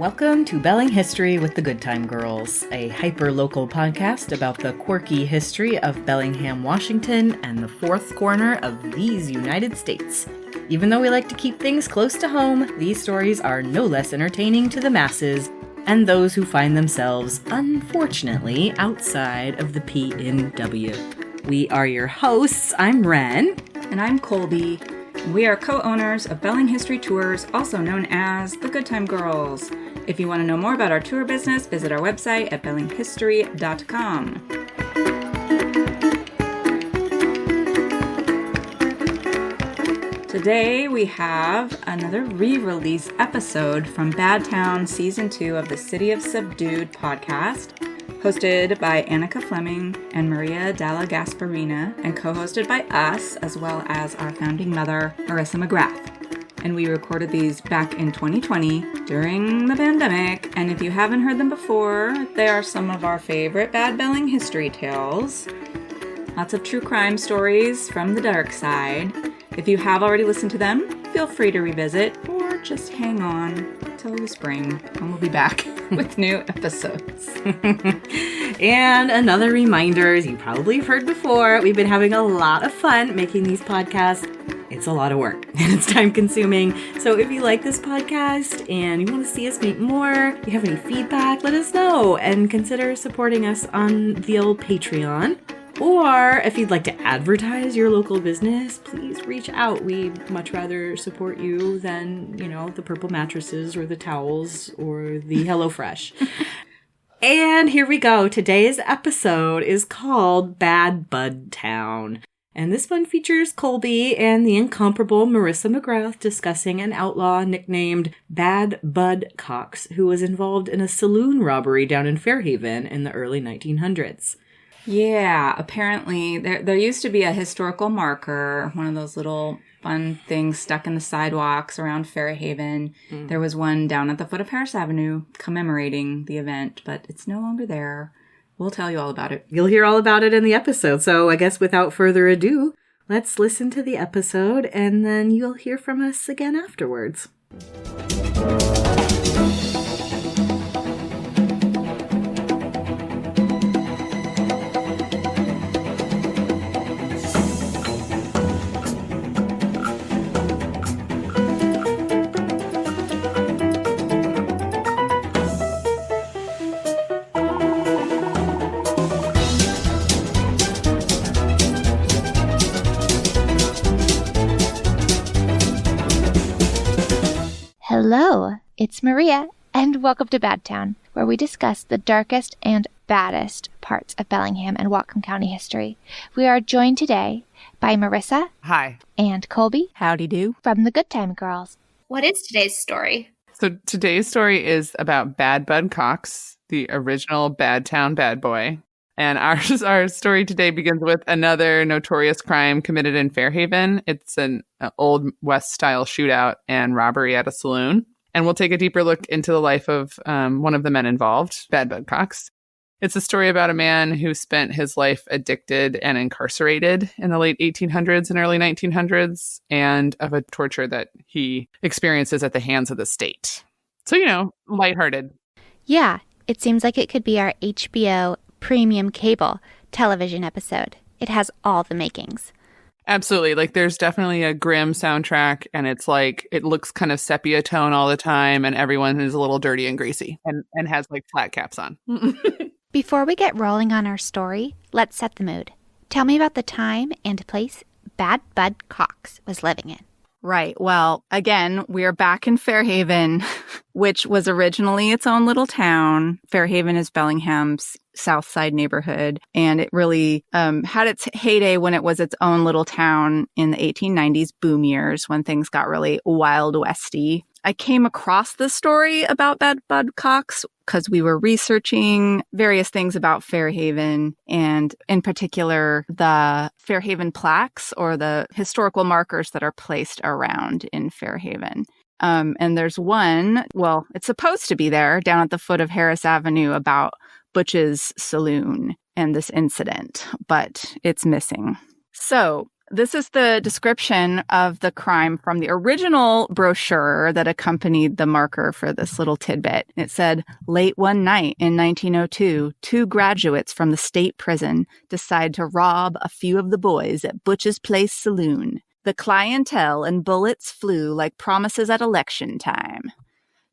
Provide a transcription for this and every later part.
Welcome to Belling History with the Good Time Girls, a hyper-local podcast about the quirky history of Bellingham, Washington, and the fourth corner of these United States. Even though we like to keep things close to home, these stories are no less entertaining to the masses and those who find themselves, unfortunately, outside of the PNW. We are your hosts. I'm Ren. And I'm Colby. We are co-owners of Belling History Tours, also known as the Good Time Girls. If you want to know more about our tour business, visit our website at bellinghistory.com. Today we have another re-release episode from Bad Town Season 2 of the City of Subdued Podcast, hosted by Annika Fleming and Dalla Gasparina, and co-hosted by us, as well as our founding mother, Marissa McGrath. And we recorded these back in 2020 during the pandemic. And if you haven't heard them before, they are some of our favorite Bad Belling history tales. Lots of true crime stories from the dark side. If you have already listened to them, feel free to revisit or just hang on till the spring and we'll be back with new episodes. And another reminder, as you probably have heard before, we've been having a lot of fun making these podcasts. It's a lot of work and it's time consuming. So if you like this podcast and you want to see us make more, if you have any feedback, let us know and consider supporting us on the old Patreon. Or if you'd like to advertise your local business, please reach out. We'd much rather support you than, the purple mattresses or the towels or the HelloFresh. And here we go. Today's episode is called Bad Bud Town. And this one features Colby and the incomparable Marissa McGrath discussing an outlaw nicknamed Bad Bud Cox, who was involved in a saloon robbery down in Fairhaven in the early 1900s. Yeah, apparently there used to be a historical marker, one of those little fun things stuck in the sidewalks around Fairhaven. There was one down at the foot of Harris Avenue commemorating the event, but it's no longer there. We'll tell you all about it. You'll hear all about it in the episode. So I guess without further ado, let's listen to the episode and then you'll hear from us again afterwards. Hello, it's Maria, and welcome to Bad Town, where we discuss the darkest and baddest parts of Bellingham and Whatcom County history. We are joined today by Marissa. Hi. And Colby. Howdy do. From the Good Time Girls. What is today's story? So today's story is about Bad Bud Cox, the original Bad Town bad boy. And our story today begins with another notorious crime committed in Fairhaven. It's an Old West-style shootout and robbery at a saloon. And we'll take a deeper look into the life of one of the men involved, Bad Bud Cox. It's a story about a man who spent his life addicted and incarcerated in the late 1800s and early 1900s, and of a torture that he experiences at the hands of the state. So, lighthearted. Yeah, it seems like it could be our HBO premium cable television episode. It has all the makings. Absolutely. There's definitely a grim soundtrack, and it looks kind of sepia tone all the time, and everyone is a little dirty and greasy and has flat caps on. Before we get rolling on our story, let's set the mood. Tell me about the time and place Bad Bud Cox was living in. Right. Well, again, we're back in Fairhaven, which was originally its own little town. Fairhaven is Bellingham's South Side neighborhood, and it really had its heyday when it was its own little town in the 1890s boom years when things got really Wild Westy. I came across this story about Bad Bud Cox because we were researching various things about Fairhaven, and in particular, the Fairhaven plaques or the historical markers that are placed around in Fairhaven. And there's one, well, it's supposed to be there down at the foot of Harris Avenue about Butch's Saloon and this incident, but it's missing. So This is the description of the crime from the original brochure that accompanied the marker for this little tidbit. It said, late one night in 1902, 2 graduates from the state prison decide to rob a few of the boys at Butch's Place Saloon. The clientele and bullets flew like promises at election time.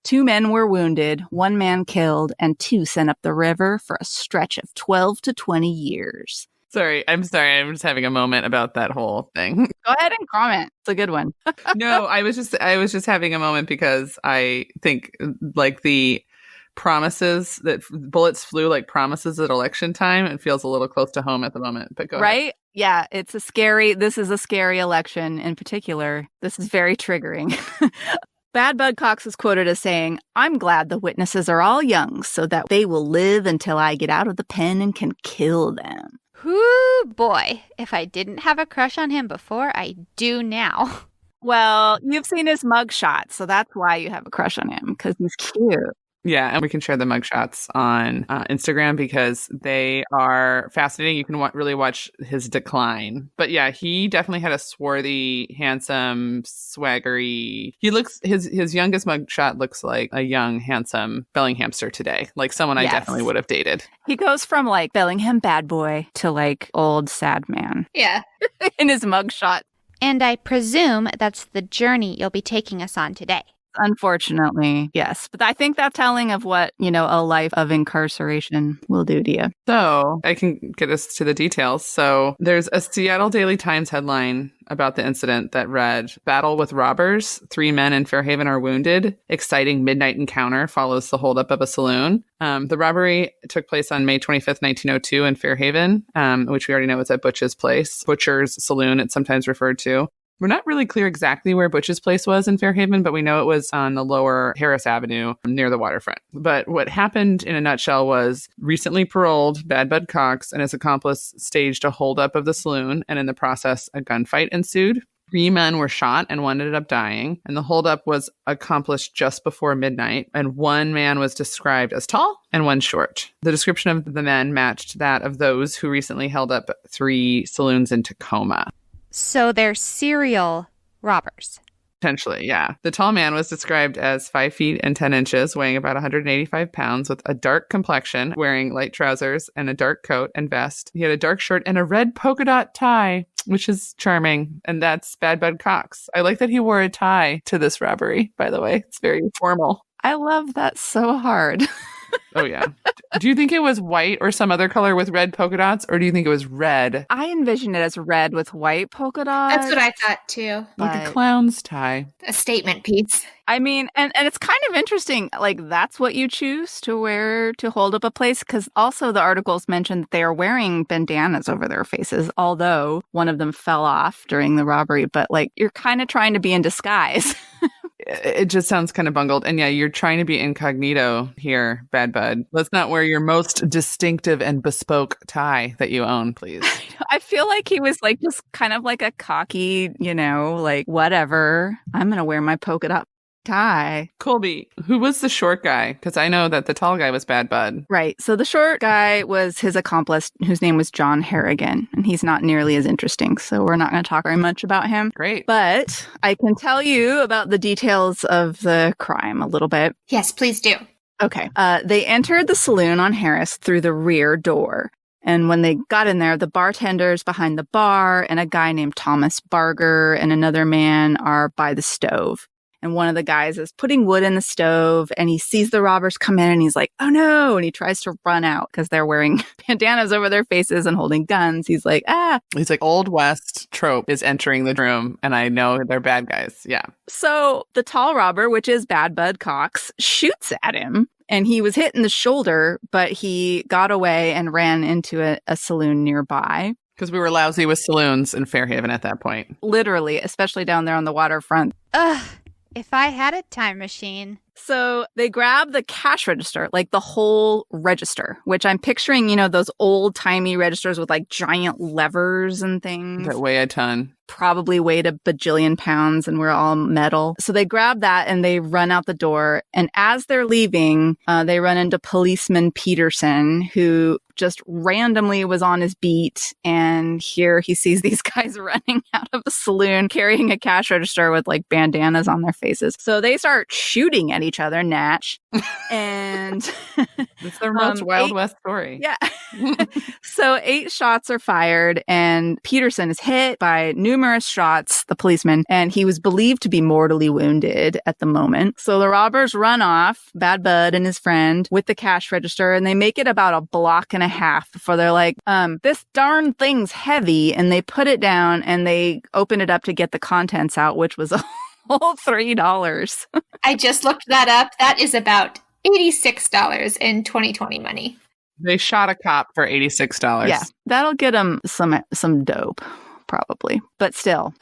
2 men were wounded, 1 man killed, and 2 sent up the river for a stretch of 12 to 20 years. I'm sorry. I'm just having a moment about that whole thing. Go ahead and comment. It's a good one. No, I was just having a moment because I think like the promises that bullets flew like promises at election time. It feels a little close to home at the moment, but go ahead. Right? Yeah, this is a scary election in particular. This is very triggering. Bad Bud Cox is quoted as saying, I'm glad the witnesses are all young so that they will live until I get out of the pen and can kill them. Whoo, boy. If I didn't have a crush on him before, I do now. Well, you've seen his mugshot, so that's why you have a crush on him, because he's cute. Yeah, and we can share the mugshots on Instagram because they are fascinating. You can really watch his decline. But yeah, he definitely had a swarthy, handsome, swaggery. His youngest mugshot looks like a young, handsome Bellinghamster today, like someone I definitely would have dated. He goes from like Bellingham bad boy to like old sad man. Yeah. In his mugshot. And I presume that's the journey you'll be taking us on today. Unfortunately, yes. But I think that's telling of what, a life of incarceration will do to you. So I can get us to the details. So there's a Seattle Daily Times headline about the incident that read, Battle with robbers. 3 men in Fairhaven are wounded. Exciting midnight encounter follows the holdup of a saloon. The robbery took place on May 25th, 1902 in Fairhaven, which we already know is at Butch's Place. Butcher's Saloon, it's sometimes referred to. We're not really clear exactly where Butch's Place was in Fairhaven, but we know it was on the lower Harris Avenue near the waterfront. But what happened in a nutshell was recently paroled Bad Bud Cox and his accomplice staged a holdup of the saloon, and in the process, a gunfight ensued. 3 men were shot and 1 ended up dying, and the holdup was accomplished just before midnight, and 1 man was described as tall and 1 short. The description of the men matched that of those who recently held up 3 saloons in Tacoma. So they're serial robbers. Potentially, yeah. The tall man was described as 5 feet and 10 inches, weighing about 185 pounds, with a dark complexion, wearing light trousers and a dark coat and vest. He had a dark shirt and a red polka dot tie, which is charming. And that's Bad Bud Cox. I like that he wore a tie to this robbery, by the way. It's very formal. I love that so hard. Oh, yeah. Do you think it was white or some other color with red polka dots, or do you think it was red? I envision it as red with white polka dots. That's what I thought too. Like a clown's tie. A statement piece. I mean, and it's kind of interesting, like that's what you choose to wear to hold up a place, because also the articles mentioned that they are wearing bandanas over their faces, although one of them fell off during the robbery, but like you're kind of trying to be in disguise. It just sounds kind of bungled. And yeah, you're trying to be incognito here, Bad Bud. Let's not wear your most distinctive and bespoke tie that you own, please. I feel like he was like just kind of like a cocky, like whatever. I'm going to wear my polka dot tie. Colby, who was the short guy? Because I know that the tall guy was Bad Bud. Right. So the short guy was his accomplice, whose name was John Harrigan, and he's not nearly as interesting, so we're not going to talk very much about him. Great. But I can tell you about the details of the crime a little bit. Yes, please do. Okay. They entered the saloon on Harris through the rear door. And when they got in there, the bartenders behind the bar and a guy named Thomas Barger and another man are by the stove. And one of the guys is putting wood in the stove, and he sees the robbers come in, and he's like, oh no. And he tries to run out because they're wearing bandanas over their faces and holding guns. He's like, ah. He's like, Old West trope is entering the room, and I know they're bad guys. Yeah. So the tall robber, which is Bad Bud Cox, shoots at him. And he was hit in the shoulder, but he got away and ran into a saloon nearby. Because we were lousy with saloons in Fairhaven at that point. Literally, especially down there on the waterfront. Ugh. If I had a time machine. So they grab the cash register, like the whole register, which I'm picturing, those old timey registers with like giant levers and things. That weigh a ton. probably weighed a bajillion pounds and were all metal. So they grab that and they run out the door. And as they're leaving, they run into policeman Peterson, who just randomly was on his beat. And here he sees these guys running out of a saloon carrying a cash register with like bandanas on their faces. So they start shooting at each other, Natch. And it's their most Wild West story. Yeah. So 8 shots are fired and Peterson is hit by numerous shots, the policeman, and he was believed to be mortally wounded at the moment. So the robbers run off, Bad Bud and his friend, with the cash register, and they make it about a block and a half before they're like, this darn thing's heavy, and they put it down and they open it up to get the contents out, which was a whole $3. I just looked that up. That is about $86 in 2020 money. They shot a cop for $86. Yeah, that'll get them some dope, probably. But still,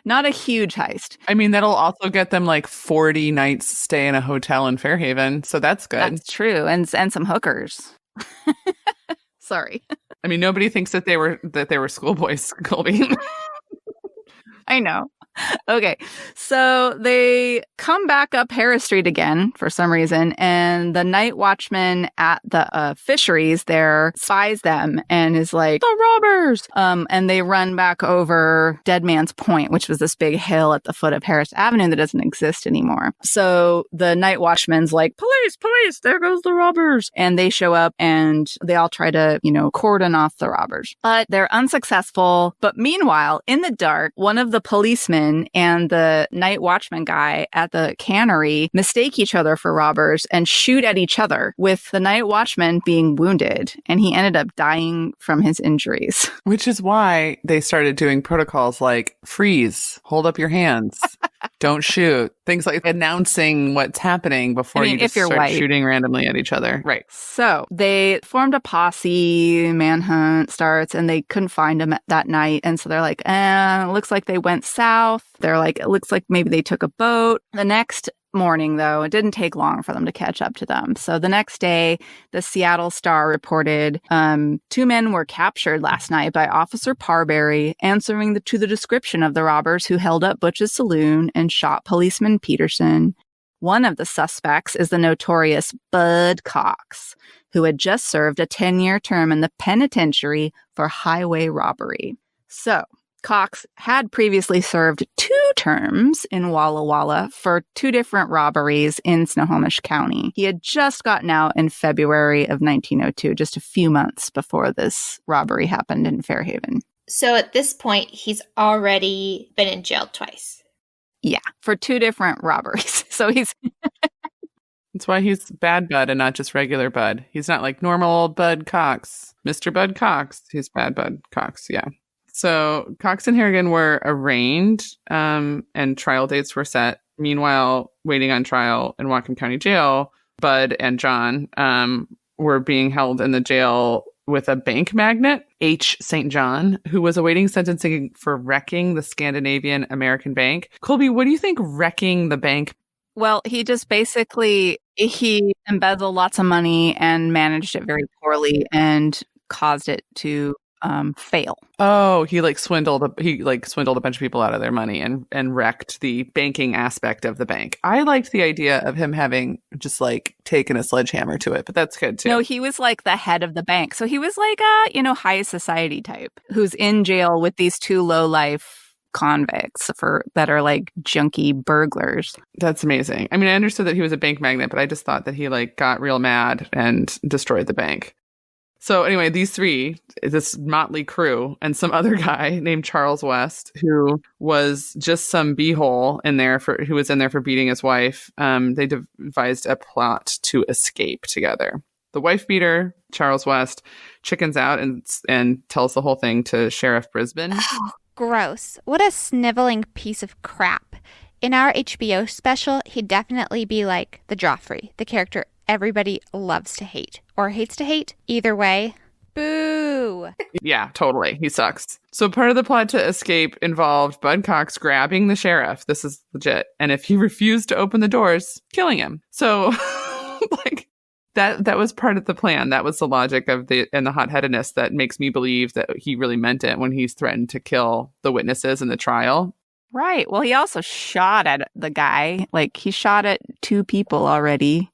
not a huge heist. I mean, that'll also get them like 40 nights stay in a hotel in Fairhaven. So that's good. That's true. And some hookers. Sorry. I mean, nobody thinks that they were schoolboys, Colby. I know. Okay, so they come back up Harris Street again for some reason, and the night watchman at the fisheries there spies them and is like, the robbers! And they run back over Dead Man's Point, which was this big hill at the foot of Harris Avenue that doesn't exist anymore. So the night watchman's like, police, there goes the robbers! And they show up and they all try to, cordon off the robbers. But they're unsuccessful. But meanwhile, in the dark, one of the policemen and the night watchman guy at the cannery mistake each other for robbers and shoot at each other, with the night watchman being wounded, and he ended up dying from his injuries. Which is why they started doing protocols like freeze, hold up your hands, don't shoot, things like announcing what's happening before you just start shooting randomly at each other. Right. So they formed a posse, manhunt starts, and they couldn't find him that night. And so they're like, it looks like they went south. They're like, it looks like maybe they took a boat. The next morning, though, it didn't take long for them to catch up to them. So the next day, the Seattle Star reported 2 men were captured last night by Officer Parberry, answering to the description of the robbers who held up Butch's saloon and shot policeman Peterson. One of the suspects is the notorious Bud Cox, who had just served a 10-year term in the penitentiary for highway robbery. So Cox had previously served 2 terms in Walla Walla for 2 different robberies in Snohomish County. He had just gotten out in February of 1902, just a few months before this robbery happened in Fairhaven. So at this point, he's already been in jail twice. Yeah, for 2 different robberies. So he's... That's why he's Bad Bud and not just regular Bud. He's not like normal old Bud Cox. Mr. Bud Cox. He's Bad Bud Cox, yeah. So Cox and Harrigan were arraigned and trial dates were set. Meanwhile, waiting on trial in Whatcom County Jail, Bud and John were being held in the jail with a bank magnate, H. St. John, who was awaiting sentencing for wrecking the Scandinavian American Bank. Colby, what do you think wrecking the bank? Well, he just basically, he embezzled lots of money and managed it very poorly and caused it to fail. Oh, he swindled a bunch of people out of their money and wrecked the banking aspect of the bank. I liked the idea of him having just taken a sledgehammer to it, but that's good too. No, he was the head of the bank. So he was a, high society type who's in jail with these 2 low-life convicts that are junkie burglars. That's amazing. I mean, I understood that he was a bank magnate, but I just thought that he got real mad and destroyed the bank. So anyway, these 3, this motley crew, and some other guy named Charles West, who was just some beehole who was in there for beating his wife. They devised a plot to escape together. The wife beater, Charles West, chickens out and tells the whole thing to Sheriff Brisbane. Oh, gross. What a sniveling piece of crap. In our HBO special, he'd definitely be like the Joffrey, the character everybody loves to hate or hates to hate. Either way, boo. Yeah, totally. He sucks. So part of the plot to escape involved Bud Cox grabbing the sheriff. This is legit. And if he refused to open the doors, killing him. So That was part of the plan. That was the logic of the hot-headedness that makes me believe that he really meant it when he's threatened to kill the witnesses in the trial. Right. Well, he also shot at the guy. Like, he shot at 2 people already.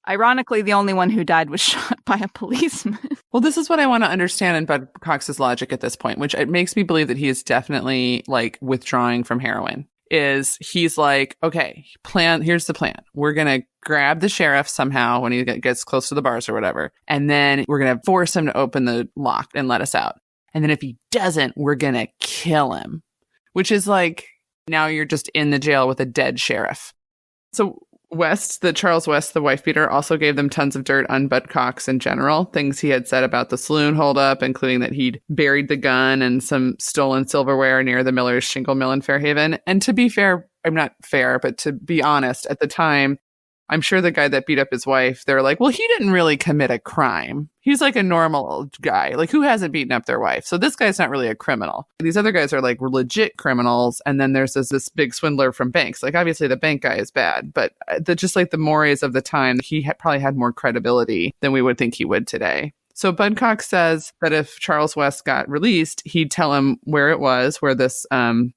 Ironically, the only one who died was shot by a policeman. Well, this is what I want to understand in Bud Cox's logic at this point, which it makes me believe that he is definitely like withdrawing from heroin. Is he's like, okay, here's the plan. We're going to grab the sheriff somehow when he gets close to the bars or whatever. And then we're going to force him to open the lock and let us out. And then if he doesn't, we're going to kill him, which is like, now you're just in the jail with a dead sheriff. So Charles West, the wife beater, also gave them tons of dirt on Bud Cox in general. Things he had said about the saloon holdup, including that he'd buried the gun and some stolen silverware near the Miller's shingle mill in Fairhaven. And to be fair, I'm not fair, but to be honest, at the time, I'm sure the guy that beat up his wife, they're like, well, he didn't really commit a crime. He's like a normal guy. Like, who hasn't beaten up their wife? So this guy's not really a criminal. These other guys are like legit criminals. And then there's this big swindler from banks. Like, obviously the bank guy is bad, but just like the mores of the time, he probably had more credibility than we would think he would today. So Bud Cox says that if Charles West got released, he'd tell him where it was, where this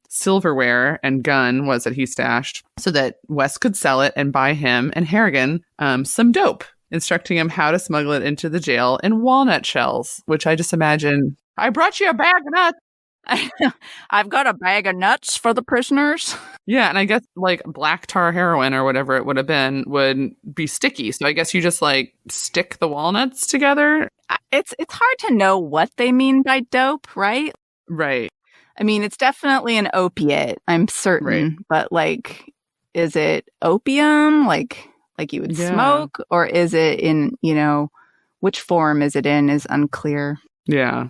silverware and gun was that he stashed, so that West could sell it and buy him and Harrigan some dope, instructing him how to smuggle it into the jail in walnut shells, which I just imagine, I brought you a bag of nuts. I've got a bag of nuts for the prisoners. Yeah, and I guess like black tar heroin or whatever it would have been would be sticky. So I guess you just like stick the walnuts together. It's hard to know what they mean by dope, right? Right. I mean, it's definitely an opiate, I'm certain. Right. But like, is it opium? Like you would smoke? Or is it in, which form is it in is unclear. Yeah.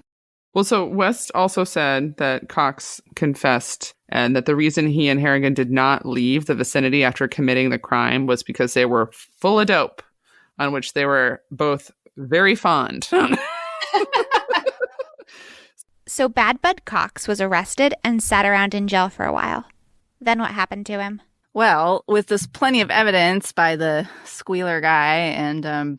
Well, so West also said that Cox confessed and that the reason he and Harrigan did not leave the vicinity after committing the crime was because they were full of dope, on which they were both very fond. So Bad Bud Cox was arrested and sat around in jail for a while. Then what happened to him? Well, with this plenty of evidence by the squealer guy and,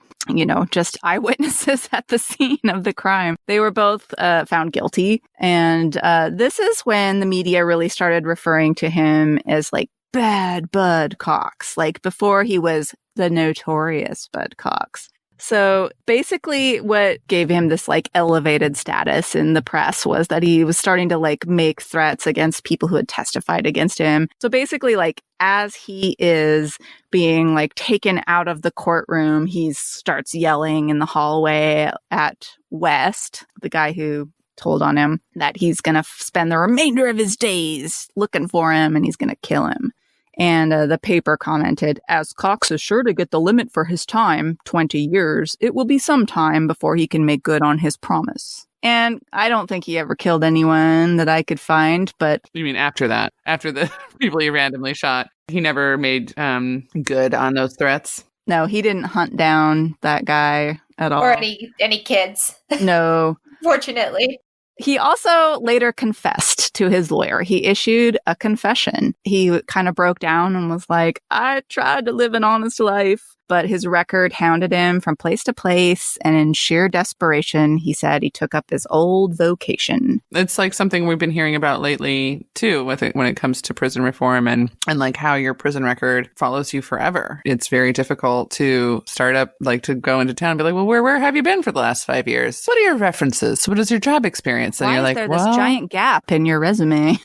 just eyewitnesses at the scene of the crime, they were both found guilty. And this is when the media really started referring to him as like Bad Bud Cox, like before he was the notorious Bud Cox. So basically what gave him this like elevated status in the press was that he was starting to like make threats against people who had testified against him. So basically like as he is being like taken out of the courtroom, he starts yelling in the hallway at West, the guy who told on him, that he's going to spend the remainder of his days looking for him and he's going to kill him. And the paper commented, as Cox is sure to get the limit for his time, 20 years, it will be some time before he can make good on his promise. And I don't think he ever killed anyone that I could find, but... You mean after that? After the people he randomly shot? He never made good on those threats? No, he didn't hunt down that guy at all. Or any kids. No. Fortunately. He also later confessed to his lawyer. He issued a confession. He kind of broke down and was like, I tried to live an honest life. But his record hounded him from place to place. And in sheer desperation, he said he took up his old vocation. It's like something we've been hearing about lately, too, with it when it comes to prison reform and like how your prison record follows you forever. It's very difficult to start up, like to go into town and be like, well, where have you been for the last 5 years? What are your references? What is your job experience? And Why you're is like, there well, this giant gap in your resume?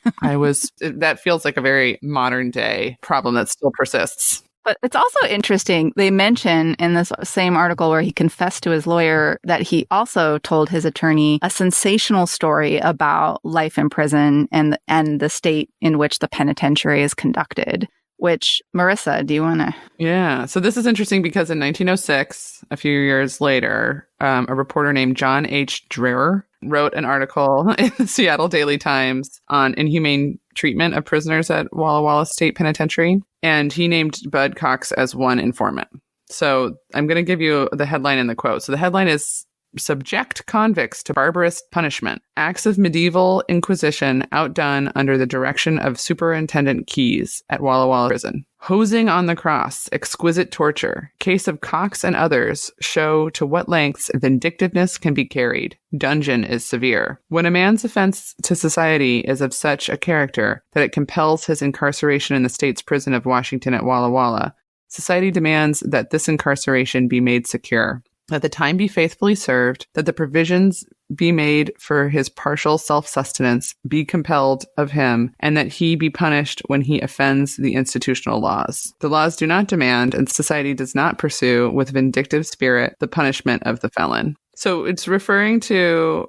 That feels like a very modern day problem that still persists. But it's also interesting. They mention in this same article where he confessed to his lawyer that he also told his attorney a sensational story about life in prison and the state in which the penitentiary is conducted. Which, Marissa, do you want to? Yeah. So this is interesting because in 1906, a few years later, a reporter named John H. Dreher wrote an article in the Seattle Daily Times on inhumane treatment of prisoners at Walla Walla State Penitentiary. And he named Bud Cox as one informant. So I'm going to give you the headline and the quote. So the headline is, subject convicts to barbarous punishment. Acts of medieval inquisition outdone under the direction of Superintendent Keyes at Walla Walla Prison. Hosing on the cross, exquisite torture. Case of Cox and others show to what lengths vindictiveness can be carried. Dungeon is severe. When a man's offense to society is of such a character that it compels his incarceration in the state's prison of Washington at Walla Walla, society demands that this incarceration be made secure, that the time be faithfully served, that the provisions be made for his partial self-sustenance be compelled of him, and that he be punished when he offends the institutional laws. The laws do not demand, and society does not pursue with vindictive spirit the punishment of the felon. So it's referring to,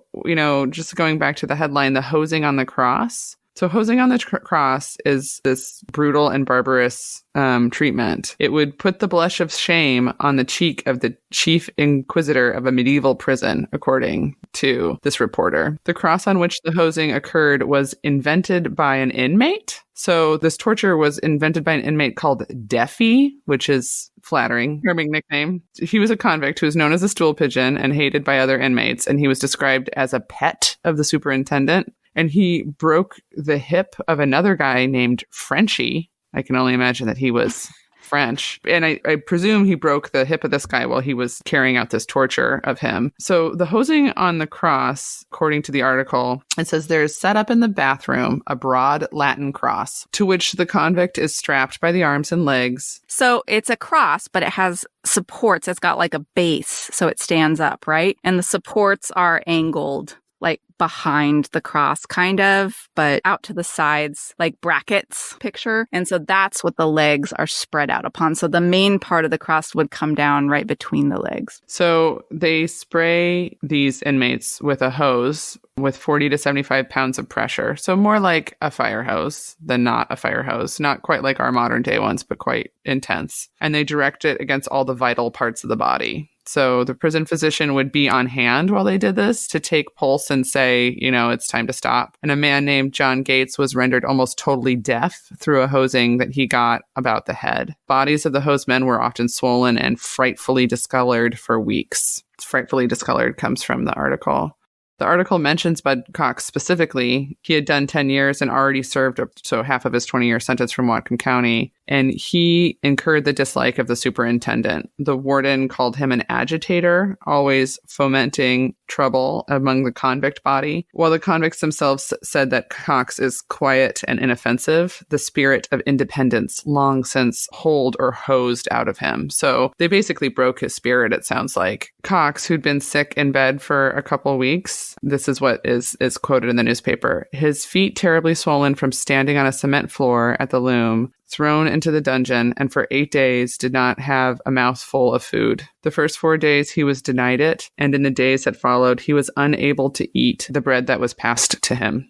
just going back to the headline, the hosing on the cross. So hosing on the cross is this brutal and barbarous treatment. It would put the blush of shame on the cheek of the chief inquisitor of a medieval prison, according to this reporter. The cross on which the hosing occurred was invented by an inmate. So this torture was invented by an inmate called Deafy, which is flattering, charming nickname. He was a convict who was known as a stool pigeon and hated by other inmates, and he was described as a pet of the superintendent. And he broke the hip of another guy named Frenchie. I can only imagine that he was French. And I presume he broke the hip of this guy while he was carrying out this torture of him. So the hosing on the cross, according to the article, it says there's set up in the bathroom a broad Latin cross to which the convict is strapped by the arms and legs. So it's a cross, but it has supports. It's got like a base, so it stands up, right? And the supports are angled, like behind the cross, kind of, but out to the sides, like brackets picture. And so that's what the legs are spread out upon. So the main part of the cross would come down right between the legs. So they spray these inmates with a hose with 40 to 75 pounds of pressure. So more like a fire hose than not a fire hose. Not quite like our modern day ones, but quite intense. And they direct it against all the vital parts of the body. So the prison physician would be on hand while they did this to take pulse and say, it's time to stop. And a man named John Gates was rendered almost totally deaf through a hosing that he got about the head. Bodies of the hosed men were often swollen and frightfully discolored for weeks. Frightfully discolored comes from the article. The article mentions Bud Cox specifically. He had done 10 years and already served half of his 20-year sentence from Whatcom County. And he incurred the dislike of the superintendent. The warden called him an agitator, always fomenting trouble among the convict body. While the convicts themselves said that Cox is quiet and inoffensive, the spirit of independence long since holed or hosed out of him. So they basically broke his spirit, it sounds like. Cox, who'd been sick in bed for a couple weeks, this is what is quoted in the newspaper. His feet terribly swollen from standing on a cement floor at the loom, thrown into the dungeon, and for 8 days did not have a mouthful of food. The first 4 days he was denied it, and in the days that followed he was unable to eat the bread that was passed to him.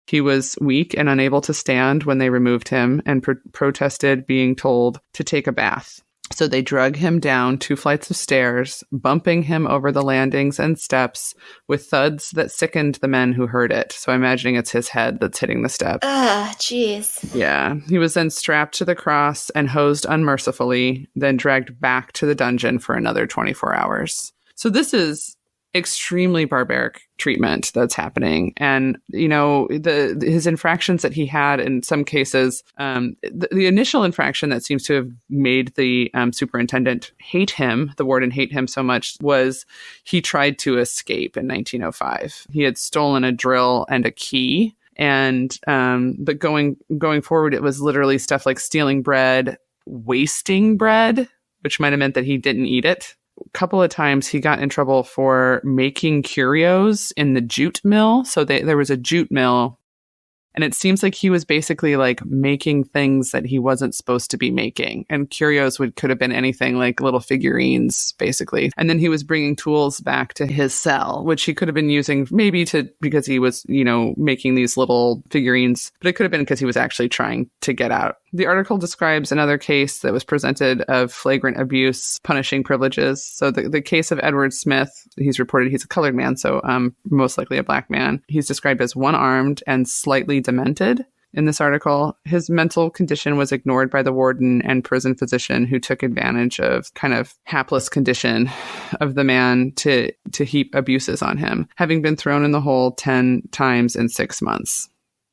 He was weak and unable to stand when they removed him, and protested being told to take a bath. So they drug him down 2 flights of stairs, bumping him over the landings and steps with thuds that sickened the men who heard it. So I'm imagining it's his head that's hitting the steps. Ugh, jeez. Yeah. He was then strapped to the cross and hosed unmercifully, then dragged back to the dungeon for another 24 hours. So this is extremely barbaric treatment that's happening. And, his infractions that he had in some cases, the initial infraction that seems to have made the superintendent hate him, the warden hate him so much, was he tried to escape in 1905. He had stolen a drill and a key. And, but going forward, it was literally stuff like stealing bread, wasting bread, which might have meant that he didn't eat it. A couple of times he got in trouble for making curios in the jute mill. So there was a jute mill, and it seems like he was basically like making things that he wasn't supposed to be making. And curios could have been anything, like little figurines, basically. And then he was bringing tools back to his cell, which he could have been using maybe because he was, making these little figurines, but it could have been because he was actually trying to get out. The article describes another case that was presented of flagrant abuse, punishing privileges. So the case of Edward Smith, he's reported he's a colored man, so most likely a black man. He's described as one-armed and slightly demented. in this article. His mental condition was ignored by the warden and prison physician, who took advantage of kind of hapless condition of the man to heap abuses on him, having been thrown in the hole 10 times in 6 months.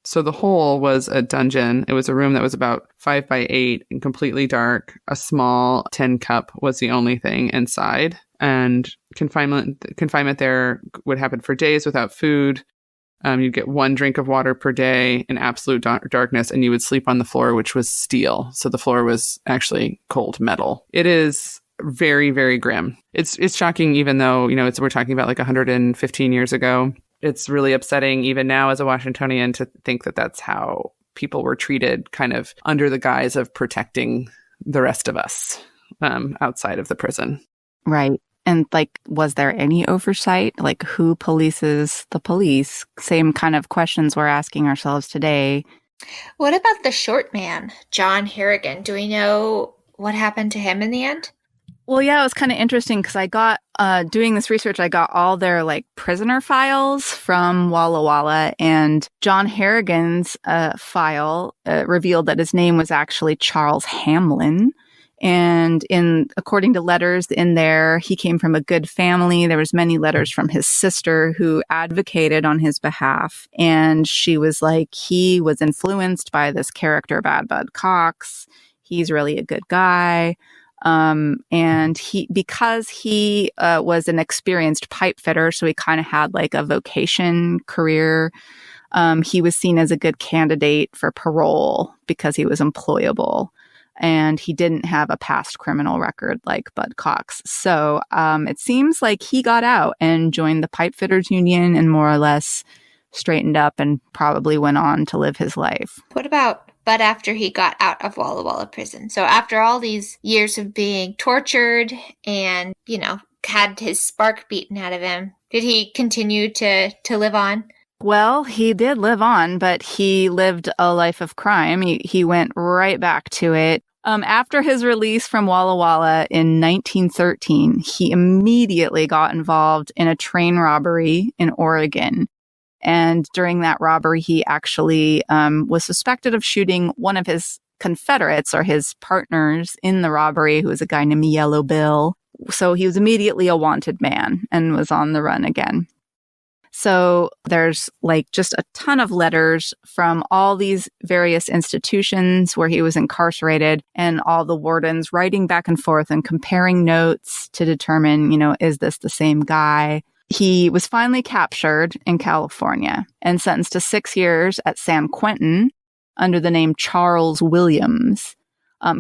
So the hole was a dungeon. It was a room that was about 5 by 8 and completely dark. A small tin cup was the only thing inside. And confinement there would happen for days without food. You'd get 1 drink of water per day in absolute darkness, and you would sleep on the floor, which was steel. So the floor was actually cold metal. It is very, very grim. It's shocking, even though, we're talking about like 115 years ago. It's really upsetting even now as a Washingtonian to think that that's how people were treated, kind of under the guise of protecting the rest of us outside of the prison. Right. And was there any oversight? Who polices the police? Same kind of questions we're asking ourselves today. What about the short man, John Harrigan? Do we know what happened to him in the end? Well, yeah, it was kind of interesting because I got, doing this research, I got all their prisoner files from Walla Walla, and John Harrigan's file revealed that his name was actually Charles Hamlin. And according to letters in there, he came from a good family. There was many letters from his sister who advocated on his behalf. And she was he was influenced by this character, Bad Bud Cox. He's really a good guy. And because he was an experienced pipe fitter, so he kind of had a vocation career. He was seen as a good candidate for parole because he was employable. And he didn't have a past criminal record like Bud Cox. So it seems like he got out and joined the Pipe Fitters Union and more or less straightened up and probably went on to live his life. What about Bud after he got out of Walla Walla prison? So after all these years of being tortured and, had his spark beaten out of him, did he continue to live on? Well, he did live on, but he lived a life of crime. He went right back to it. After his release from Walla Walla in 1913, he immediately got involved in a train robbery in Oregon. And during that robbery, he actually was suspected of shooting one of his Confederates or his partners in the robbery, who was a guy named Yellow Bill. So he was immediately a wanted man and was on the run again. So there's just a ton of letters from all these various institutions where he was incarcerated, and all the wardens writing back and forth and comparing notes to determine, is this the same guy? He was finally captured in California and sentenced to 6 years at San Quentin under the name Charles Williams.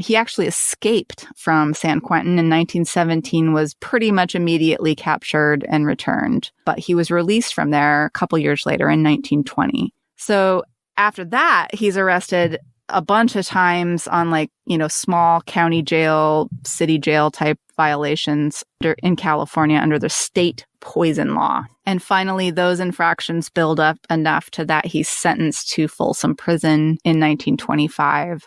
He actually escaped from San Quentin in 1917, was pretty much immediately captured and returned. But he was released from there a couple years later in 1920. So after that, he's arrested a bunch of times on small county jail, city jail type violations in California under the state poison law. And finally, those infractions build up enough to that he's sentenced to Folsom Prison in 1925.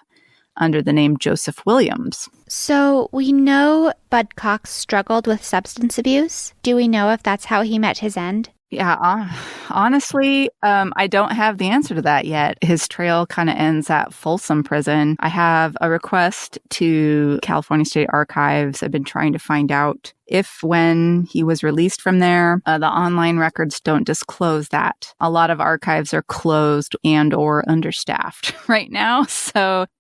Under the name Joseph Williams. So we know Bud Cox struggled with substance abuse. Do we know if that's how he met his end? Yeah, honestly, I don't have the answer to that yet. His trail kind of ends at Folsom Prison. I have a request to California State Archives. I've been trying to find out if when he was released from there, the online records don't disclose that. A lot of archives are closed and or understaffed right now.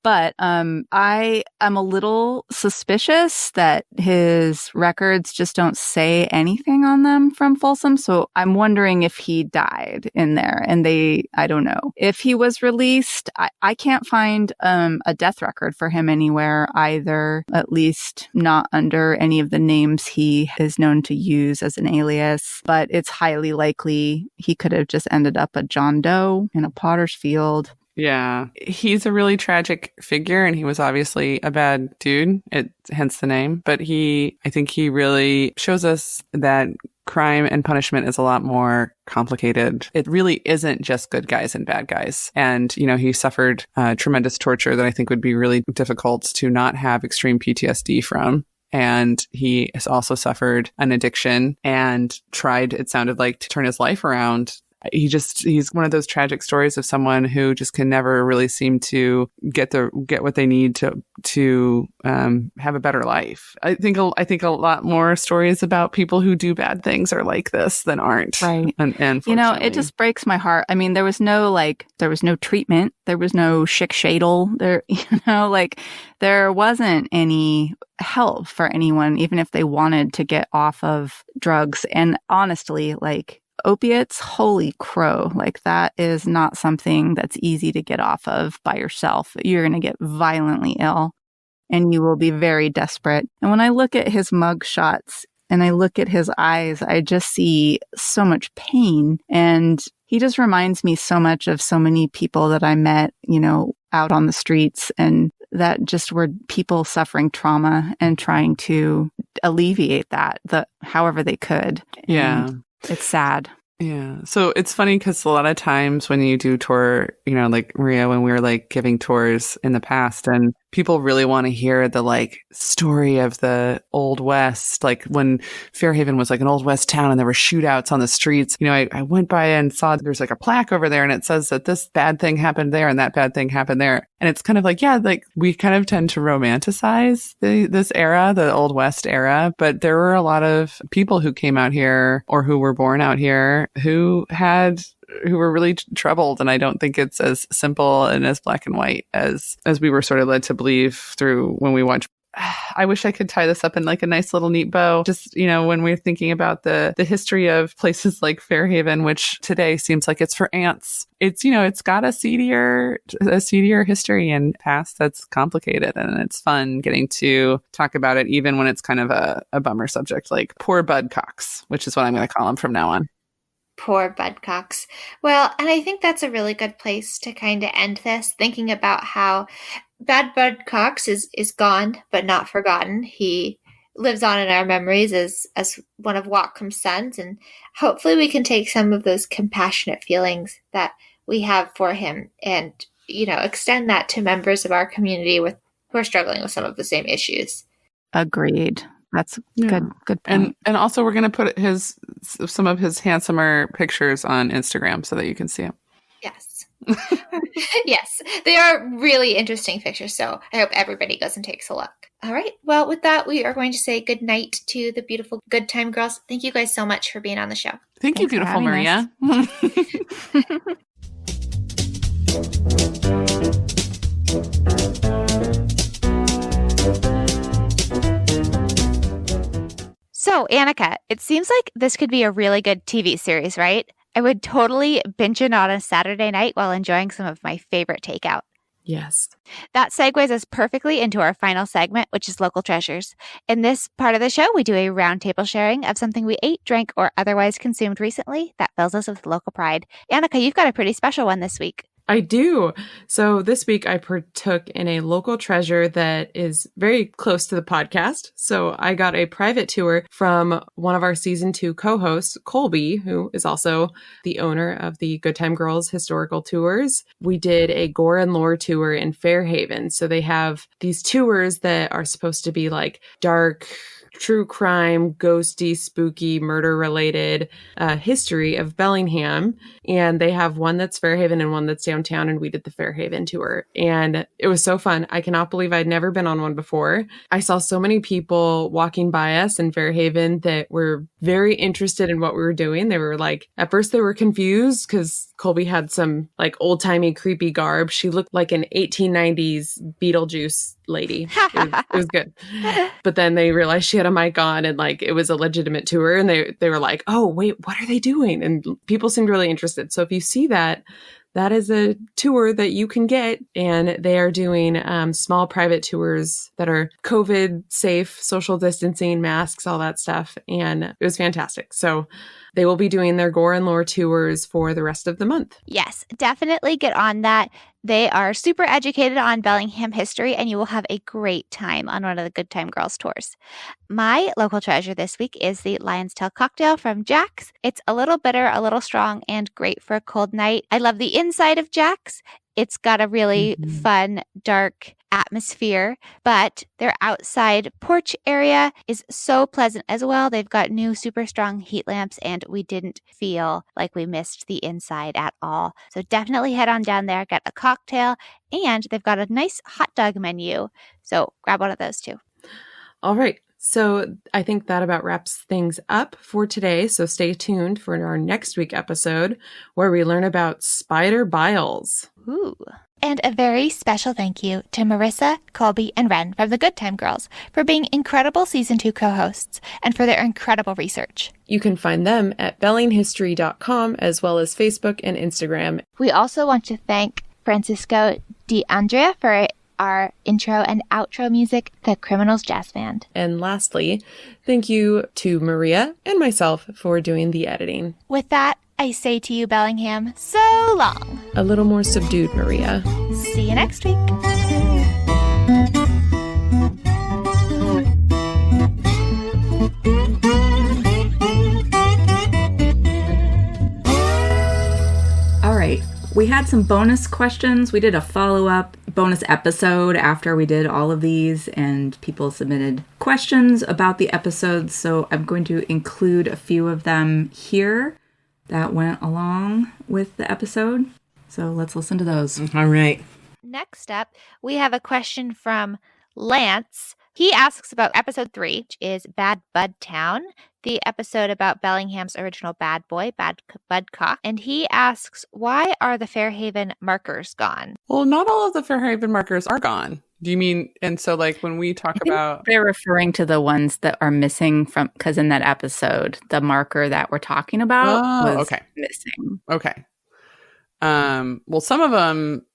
But I am a little suspicious that his records just don't say anything on them from Folsom. So I'm wondering if he died in there, and I don't know. If he was released, I can't find a death record for him anywhere either, at least not under any of the names he is known to use as an alias, but it's highly likely he could have just ended up a John Doe in a potter's field. Yeah, he's a really tragic figure, and he was obviously a bad dude, hence the name. But I think he really shows us that crime and punishment is a lot more complicated. It really isn't just good guys and bad guys. And, he suffered tremendous torture that I think would be really difficult to not have extreme PTSD from. And he has also suffered an addiction and tried, it sounded like, to turn his life around he's one of those tragic stories of someone who just can never really seem to get what they need to have a better life. I think a lot more stories about people who do bad things are like this than aren't. Right. And it just breaks my heart. I mean, there was no treatment. There was no schick shadle. There wasn't any help for anyone, even if they wanted to get off of drugs. And honestly, opiates, holy crow, that is not something that's easy to get off of by yourself. You're going to get violently ill and you will be very desperate. And when I look at his mug shots and I look at his eyes, I just see so much pain. And he just reminds me so much of so many people that I met, out on the streets, and that just were people suffering trauma and trying to alleviate that however they could. Yeah. And it's sad. Yeah. So it's funny because a lot of times when you do tour, like Maria, when we were giving tours in the past, and people really want to hear the story of the Old West, when Fairhaven was an Old West town and there were shootouts on the streets. I went by and saw there's a plaque over there and it says that this bad thing happened there and that bad thing happened there. And it's kind of we kind of tend to romanticize this era, the Old West era, but there were a lot of people who came out here or who were born out here who were really troubled. And I don't think it's as simple and as black and white as we were sort of led to believe through when we watch. I wish I could tie this up in a nice little neat bow. Just, when we're thinking about the history of places like Fairhaven, which today seems like it's for ants. It's, it's got a seedier history and past that's complicated. And it's fun getting to talk about it, even when it's kind of a bummer subject, like poor Bud Cox, which is what I'm going to call him from now on. Poor Bud Cox. Well, and I think that's a really good place to kind of end this, thinking about how Bad Bud Cox is gone, but not forgotten. He lives on in our memories as one of Whatcom's sons, and hopefully we can take some of those compassionate feelings that we have for him and, extend that to members of our community who are struggling with some of the same issues. Agreed. That's good point. And also we're going to put some of his handsomer pictures on Instagram so that you can see him. Yes. Yes. They are really interesting pictures. So I hope everybody goes and takes a look. All right. Well, with that, we are going to say good night to the beautiful Good Time Girls. Thank you guys so much for being on the show. Thanks you, beautiful Maria. So, Annika, it seems like this could be a really good TV series, right? I would totally binge it on a Saturday night while enjoying some of my favorite takeout. Yes. That segues us perfectly into our final segment, which is Local Treasures. In this part of the show, we do a roundtable sharing of something we ate, drank, or otherwise consumed recently that fills us with local pride. Annika, you've got a pretty special one this week. I do. So this week I partook in a local treasure that is very close to the podcast. So I got a private tour from one of our season 2 co-hosts, Colby, who is also the owner of the Good Time Girls historical tours. We did a gore and lore tour in Fairhaven. So they have these tours that are supposed to be dark, true crime, ghosty, spooky, murder-related history of Bellingham. And they have one that's Fairhaven and one that's downtown, and we did the Fairhaven tour. And it was so fun. I cannot believe I'd never been on one before. I saw so many people walking by us in Fairhaven that were very interested in what we were doing. They were at first they were confused because Colby had some old-timey creepy garb. She looked like an 1890s Beetlejuice lady. It was good. But then they realized she had a mic on and it was a legitimate tour, and they were like, oh wait, what are they doing? And people seemed really interested. So if you see that is a tour that you can get, and they are doing small private tours that are COVID safe, social distancing, masks, all that stuff. And it was fantastic. So they will be doing their gore and lore tours for the rest of the month. Yes, definitely get on that. They are super educated on Bellingham history, and you will have a great time on one of the Good Time Girls tours. My local treasure this week is the Lion's Tail cocktail from Jack's. It's a little bitter, a little strong, and great for a cold night. I love the inside of Jack's. It's got a really fun, dark atmosphere, but their outside porch area is so pleasant as well. They've got new super strong heat lamps, and we didn't feel like we missed the inside at all. So definitely head on down there, get a cocktail, and they've got a nice hot dog menu. So grab one of those too. All right. So I think that about wraps things up for today. So stay tuned for our next week episode where we learn about spider biles. Ooh. And a very special thank you to Marissa, Colby, and Ren from the Good Time Girls for being incredible Season 2 co-hosts and for their incredible research. You can find them at bellinghistory.com as well as Facebook and Instagram. We also want to thank Francisco DeAndrea for our intro and outro music, The Criminals Jazz Band. And lastly, thank you to Maria and myself for doing the editing. With that, I say to you, Bellingham, so long. A little more subdued, Maria. See you next week. All right. We had some bonus questions. We did a follow-up bonus episode after we did all of these, and people submitted questions about the episodes, so I'm going to include a few of them here that went along with the episode. So let's listen to those. All right. Next up, we have a question from Lance. He asks about episode 3, which is Bad Bud Town, the episode about Bellingham's original bad boy, Bad Bud Cox. And he asks, why are the Fairhaven markers gone? Well, not all of the Fairhaven markers are gone. Do you mean, and so like when we talk about... They're referring to the ones that are missing from, because in that episode, the marker that we're talking about was missing. Okay. Well, some of them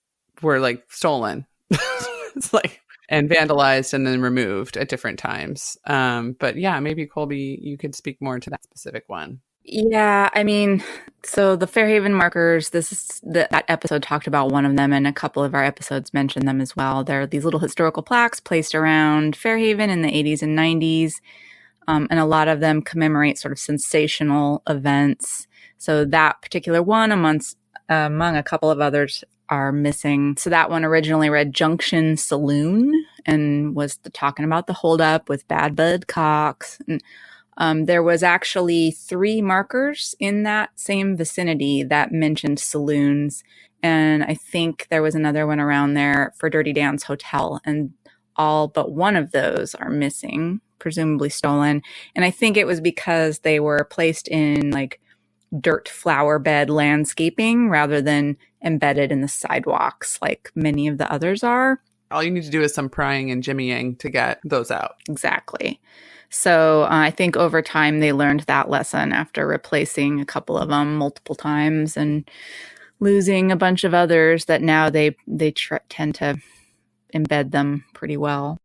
were like stolen. It's like... and vandalized and then removed at different times. But yeah, maybe Colby, you could speak more to that specific one. Yeah, I mean, so the Fairhaven markers, that episode talked about one of them, and a couple of our episodes mentioned them as well. They're these little historical plaques placed around Fairhaven in the 80s and 90s, and a lot of them commemorate sort of sensational events. So that particular one, among a couple of others, are missing. So that one originally read Junction Saloon and was talking about the holdup with Bad Bud Cox. And, there was actually 3 markers in that same vicinity that mentioned saloons. And I think there was another one around there for Dirty Dan's Hotel. And all but one of those are missing, presumably stolen. And I think it was because they were placed in like dirt flower bed landscaping rather than embedded in the sidewalks like many of the others are. All you need to do is some prying and jimmying to get those out. Exactly. So I think over time they learned that lesson after replacing a couple of them multiple times and losing a bunch of others that now they tend to embed them pretty well.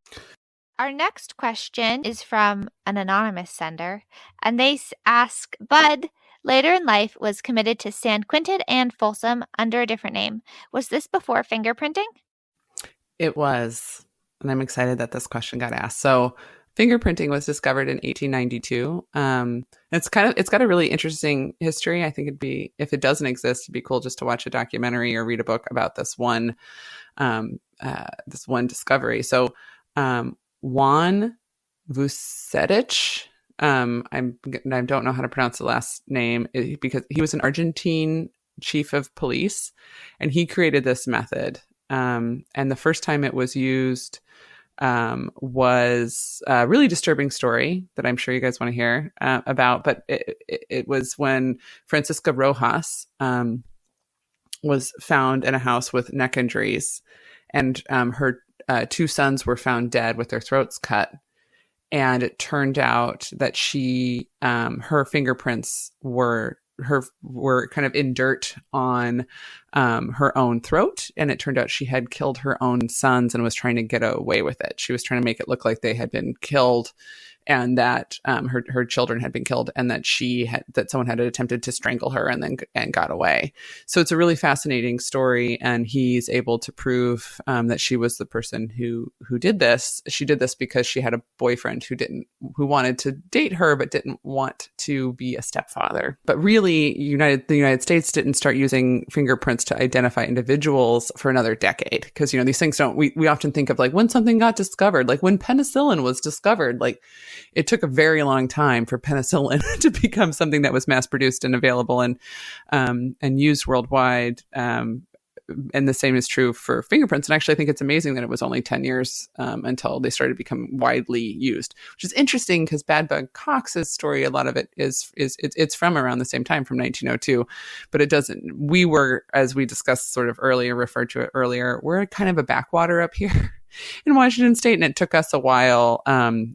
Our next question is from an anonymous sender, and they ask, Bud, later in life, was committed to San Quentin and Folsom under a different name. Was this before fingerprinting? It was, and I'm excited that this question got asked. So fingerprinting was discovered in 1892. It's got a really interesting history. I think it'd be, if it doesn't exist, it'd be cool just to watch a documentary or read a book about this one discovery. So Juan Vucetich, I don't know how to pronounce the last name because he was an Argentine chief of police, and he created this method. And the first time it was used was a really disturbing story that I'm sure you guys want to hear about. But it was when Francisca Rojas was found in a house with neck injuries, and her 2 sons were found dead with their throats cut. And it turned out that she, her fingerprints were kind of in dirt on her own throat. And it turned out she had killed her own sons and was trying to get away with it. She was trying to make it look like they had been killed and that her children had been killed, and that someone had attempted to strangle her and got away. So it's a really fascinating story, and he's able to prove that she was the person who did this. She did this because she had a boyfriend who wanted to date her but didn't want to be a stepfather. But really, the United States didn't start using fingerprints to identify individuals for another decade, because these things we often think of like when something got discovered, like when penicillin was discovered. Like, it took a very long time for penicillin to become something that was mass produced and available and used worldwide. And the same is true for fingerprints. And actually, I think it's amazing that it was only 10 years until they started to become widely used, which is interesting because Bad Bud Cox's story, a lot of it it's from around the same time, from 1902, but it doesn't. We were, as we discussed sort of earlier, referred to it earlier, we're kind of a backwater up here in Washington State, and it took us a while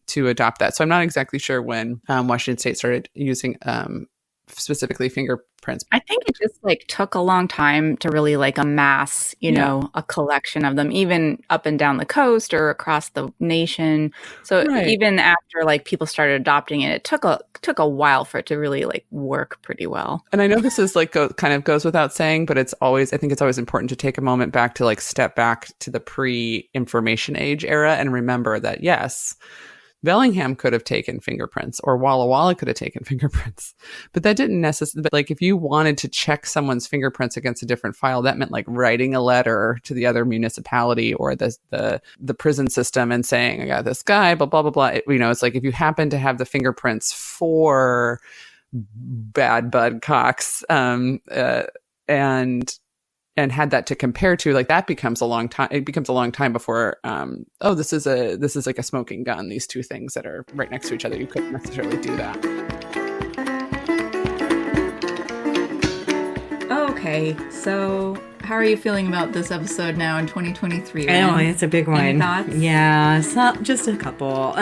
to adopt that. So I'm not exactly sure when Washington State started using specifically fingerprints. I think it just took a long time to really amass, a collection of them, even up and down the coast or across the nation. So even after people started adopting it, it took a while for it to really work pretty well. And I know this is kind of goes without saying, but I think it's always important to take a moment back to step back to the pre-information age era and remember that, yes, Bellingham could have taken fingerprints, or Walla Walla could have taken fingerprints, but that didn't necessarily. But if you wanted to check someone's fingerprints against a different file, that meant writing a letter to the other municipality or the prison system and saying, "I got this guy," blah blah blah blah. It's if you happen to have the fingerprints for Bad Bud Cox, and had that to compare to, that becomes a long time. It becomes a long time before, this is like a smoking gun. These two things that are right next to each other. You couldn't necessarily do that. Okay, so how are you feeling about this episode now in 2023? I know, it's a big one. Any thoughts? Yeah, just a couple.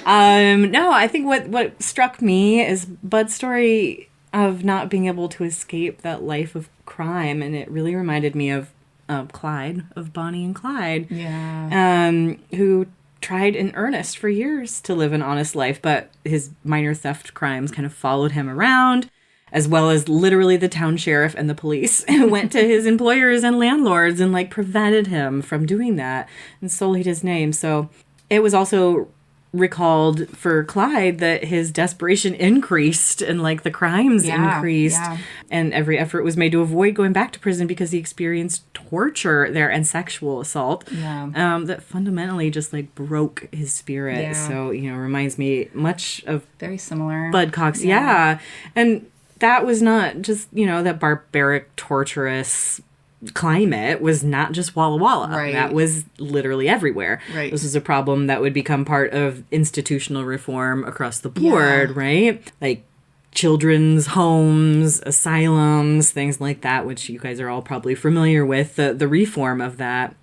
No, I think what struck me is Bud's story of not being able to escape that life of crime, and it really reminded me of Clyde, of Bonnie and Clyde, who tried in earnest for years to live an honest life, but his minor theft crimes kind of followed him around, as well as literally the town sheriff and the police went to his employers and landlords and prevented him from doing that and sullied his name. So it was also recalled for Clyde that his desperation increased and the crimes increased, and every effort was made to avoid going back to prison because he experienced torture there and sexual assault that fundamentally just broke his spirit. So reminds me much of very similar Bud Cox. And that was not just that barbaric, torturous climate was not just Walla Walla. Right. That was literally everywhere. Right. This was a problem that would become part of institutional reform across the board, right? Children's homes, asylums, things like that, which you guys are all probably familiar with, the reform of that.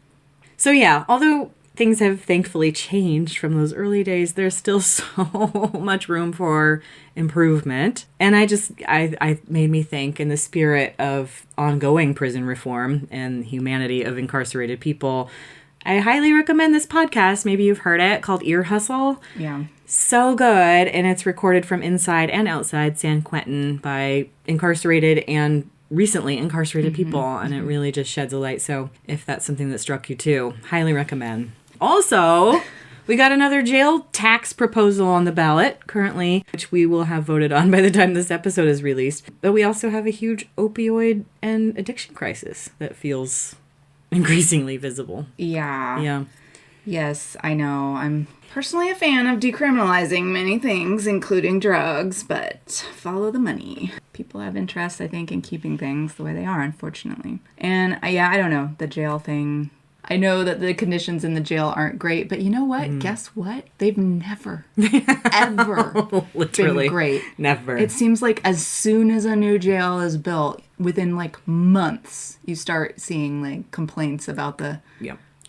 So although things have thankfully changed from those early days, there's still so much room for improvement. And I made me think, in the spirit of ongoing prison reform and humanity of incarcerated people, I highly recommend this podcast. Maybe you've heard it, called Ear Hustle. Yeah. So good. And it's recorded from inside and outside San Quentin by incarcerated and recently incarcerated people. And it really just sheds a light. So if that's something that struck you too, highly recommend. Also, we got another jail tax proposal on the ballot currently, which we will have voted on by the time this episode is released. But we also have a huge opioid and addiction crisis that feels increasingly visible. Yeah. Yes, I know. I'm personally a fan of decriminalizing many things, including drugs, but follow the money. People have interest, I think, in keeping things the way they are, unfortunately. And I don't know, the jail thing. I know that the conditions in the jail aren't great, but you know what? Guess what? They've never, ever literally been great. Never. It seems like as soon as a new jail is built, within months, you start seeing complaints about the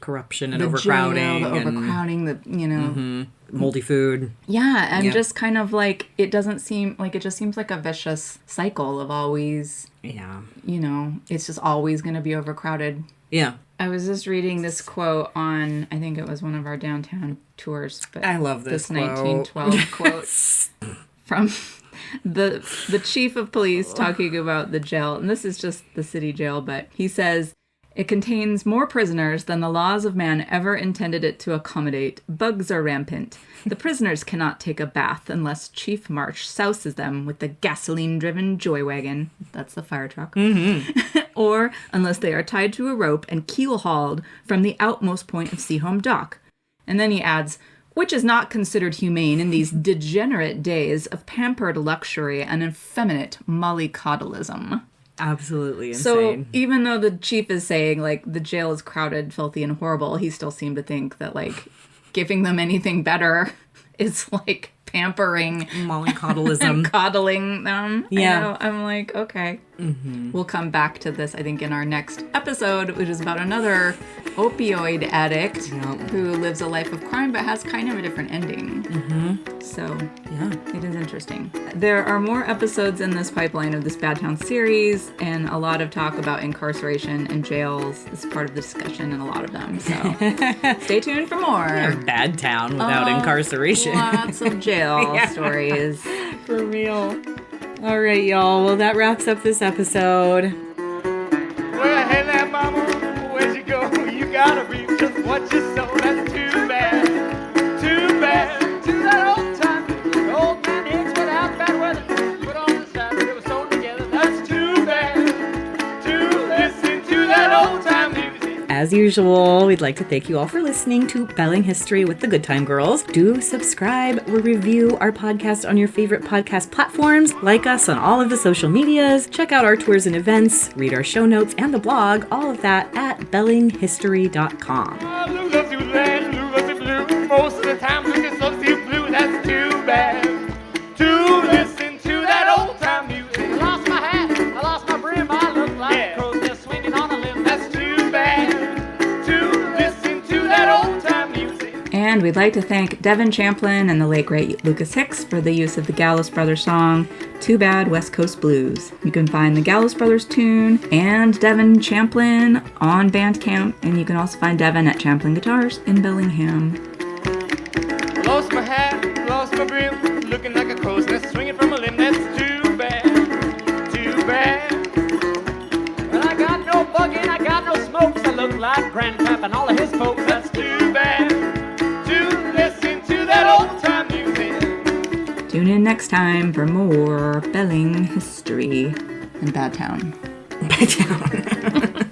corruption and overcrowding. Jail, the overcrowding, moldy food. Yeah, and just kind of it doesn't seem it just seems like a vicious cycle of always, it's just always going to be overcrowded. Yeah. I was just reading this quote on, I think it was one of our downtown tours. But I love this quote. 1912 quote from the chief of police talking about the jail. And this is just the city jail, but he says, "It contains more prisoners than the laws of man ever intended it to accommodate. Bugs are rampant. The prisoners cannot take a bath unless Chief March souses them with the gasoline-driven joy wagon." That's the fire truck. "Or unless they are tied to a rope and keel-hauled from the outmost point of Seaholm Dock." And then he adds, "Which is not considered humane in these degenerate days of pampered luxury and effeminate mollycoddleism." Absolutely insane. So even though the chief is saying, like, the jail is crowded, filthy, and horrible, he still seemed to think that, like, giving them anything better is, like, pampering. Mollycoddleism. And coddling them. Yeah. I know. I'm like, okay. We'll come back to this, I think, in our next episode, which is about another opioid addict who lives a life of crime but has kind of a different ending. So, Yeah. it is interesting. There are more episodes in this pipeline of this Bad Town series, and a lot of talk about incarceration and jails is part of the discussion in a lot of them. So, stay tuned for more. Bad Town without incarceration. Lots of jail stories. For real. All right, y'all. Well, that wraps up this episode. Well, hey there, mama, where'd you go? You gotta reap just what you sow. That's too bad, too bad. To that old time, the old man hits without bad weather. Put on the side, they were sewn together. That's too bad. To listen to that old time music. As usual, we'd like to thank you all for listening to Belling History with the Good Time Girls. Do subscribe or review our podcast on your favorite podcast platforms. Like us on all of the social medias. Check out our tours and events. Read our show notes and the blog. All of that at bellinghistory.com. Lose us to red, lose us to blue. Most of the time, we just look to blue. That's too bad. To listen to that old time music. I lost my hat, I lost my brim. I look like a crow's nest swinging on a limb. That's too bad. To listen to that old time music. And we'd like to thank Devin Champlin and the late great Lucas Hicks for the use of the Gallows Brothers song, Too Bad West Coast Blues. You can find the Gallows Brothers tune and Devin Champlin on Bandcamp, and you can also find Devin at Champlin Guitars in Bellingham. Lost my hat, lost my brim, looking like a crow's nest swinging from a limb. That's too bad, too bad. Well, I got no bugging, I got no smokes. I look like Grandpap and all of his folks. That's too bad. To listen to that old time music. Tune in next time for more Belling history in Bad Town. Bad Town.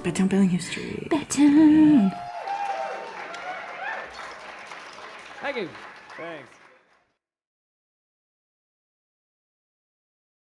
Bad Town Belling History. Bad Town. Thank you. Thanks.